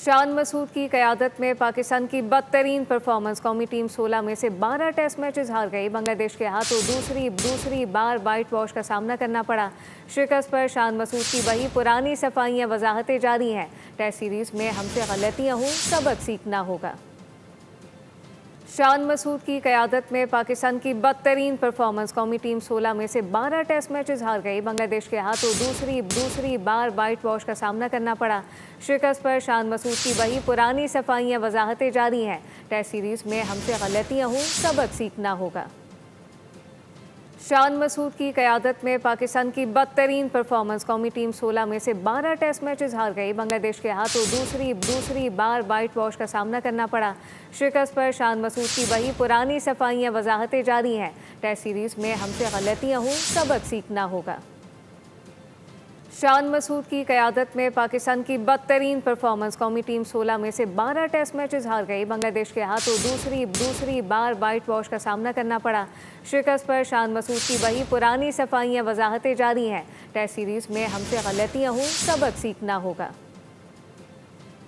शान मसूद की क़यादत में पाकिस्तान की बदतरीन परफॉर्मेंस। कौमी टीम 16 में से 12 टेस्ट मैचेस हार गई। बांग्लादेश के हाथों दूसरी बार वाइट वॉश का सामना करना पड़ा। शिकस्त पर शान मसूद की वही पुरानी सफाइयाँ वजाहतें जारी हैं। टेस्ट सीरीज़ में हमसे गलतियाँ हुई, सबक सीखना होगा। शान मसूद की क़यादत में पाकिस्तान की बदतरीन परफॉर्मेंस। कौमी टीम 16 में से 12 टेस्ट मैचेस हार गई। बांग्लादेश के हाथों दूसरी बार वाइट वॉश का सामना करना पड़ा। शिकस्त पर शान मसूद की वही पुरानी सफाइयाँ वजाहतें जारी हैं। टेस्ट सीरीज़ में हमसे गलतियाँ हुई, सबक सीखना होगा। शान मसूद की क़यादत में पाकिस्तान की बदतरीन परफॉर्मेंस। कौमी टीम 16 में से 12 टेस्ट मैचेस हार गई। बांग्लादेश के हाथों दूसरी बार वाइट वॉश का सामना करना पड़ा। शिकस्त पर शान मसूद की वही पुरानी सफाइयाँ वजाहतें जारी हैं। टेस्ट सीरीज़ में हमसे गलतियाँ हुई, सबक सीखना होगा। शान मसूद की क़यादत में पाकिस्तान की बदतरीन परफॉर्मेंस। कौमी टीम 16 में से 12 टेस्ट मैचेस हार गई। बांग्लादेश के हाथों दूसरी बार वाइट वॉश का सामना करना पड़ा। शिकस्त पर शान मसूद की वही पुरानी सफाइयाँ वजाहतें जारी हैं। टेस्ट सीरीज़ में हमसे गलतियाँ हुई, सबक सीखना होगा।